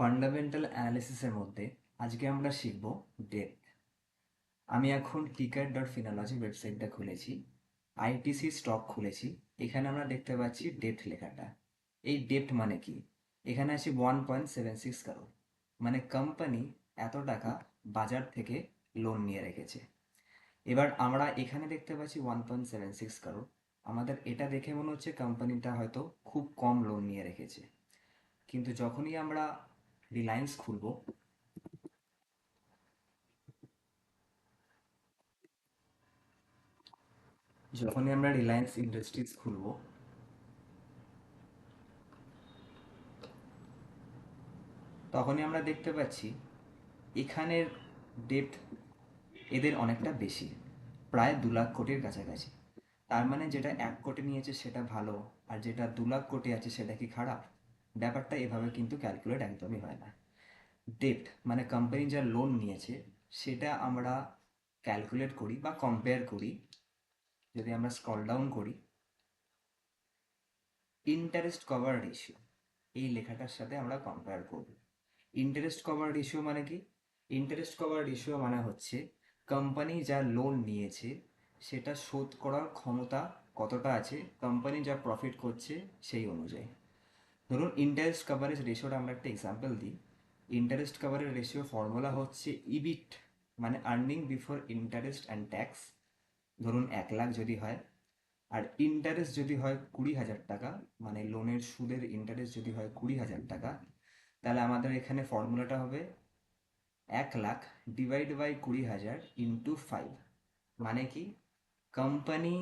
Fundamental অ্যানালিসিসের মধ্যে আজকে আমরা শিখব ডেপথ। আমি এখন টিকার.ফিনোলজি ওয়েবসাইটটা খুলেছি, আইটিসি স্টক খুলেছি। এখানে আমরা দেখতে পাচ্ছি ডেপথ লেখাটা। এই ডেপথ মানে কি? এখানে আছে 1.76 কারোর, মানে কোম্পানি এত টাকা বাজার থেকে লোন নিয়ে রেখেছে। এবার আমরা এখানে দেখতে পাচ্ছি 1.76 কারোর। আমাদের এটা দেখে মনে হচ্ছে কোম্পানিটা হয়তো খুব কম লোন নিয়ে রেখেছে, কিন্তু যখনই আমরা রিলায়েন্স খুলবো, যখনই আমরা রিলায়েন্স ইন্ডাস্ট্রিজ খুলব, তখনই আমরা দেখতে পাচ্ছি এখানের ডেপ্থ এদের অনেকটা বেশি, প্রায় 2 লাখ কোটির কাছাকাছি। তার মানে যেটা 1 কোটি নিয়েছে সেটা ভালো, আর যেটা 2 লাখ কোটি আছে সেটা কি খারাপ? ব্যাপারটা এভাবে কিন্তু ক্যালকুলেট একদমই হয় না। ডেপ্থ মানে কোম্পানি যা লোন নিয়েছে সেটা আমরা ক্যালকুলেট করি বা কম্পেয়ার করি। যদি আমরা স্ক্রল ডাউন করি, ইন্টারেস্ট কভার রেশিও এই লেখাটার সাথে আমরা কম্পেয়ার করব। ইন্টারেস্ট কভার রেশিও মানে কি? ইন্টারেস্ট কভার রেশিও মানে হচ্ছে কোম্পানি যা লোন নিয়েছে সেটা শোধ করার ক্ষমতা কতটা আছে কোম্পানি যা প্রফিট করছে সেই অনুযায়ী। ধরুন ইন্টারেস্ট কভারেজ রেশিওটা আমরা একটা এক্সাম্পল দিই। ইন্টারেস্ট কভারেজ রেশিও ফর্মুলা হচ্ছে ইবিট, মানে earning before interest and tax. ধরুন 1 লাখ যদি হয়, আর ইন্টারেস্ট যদি হয় 20,000 টাকা, মানে লোনের সুদের ইন্টারেস্ট যদি হয় 20,000 টাকা, তাহলে আমাদের এখানে ফর্মুলাটা হবে 1 লাখ ডিভাইড বাই 20,000 ইন্টু 5। মানে কি? কোম্পানি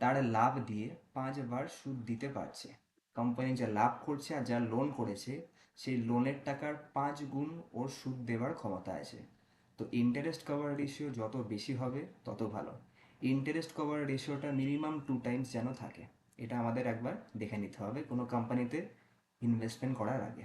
তার লাভ দিয়ে 5 বার সুদ দিতে পারছে। কোম্পানি যা লাভ করছে আর যা লোন করেছে সেই লোনের টাকার 5 গুণ ওর সুদ দেওয়ার ক্ষমতা আছে। তো ইন্টারেস্ট কভার রেশিও যত বেশি হবে তত ভালো। ইন্টারেস্ট কভার রেশিওটা মিনিমাম 2 টাইমস যেন থাকে, এটা আমাদের একবার দেখে নিতে হবে কোনো কোম্পানিতে ইনভেস্টমেন্ট করার আগে।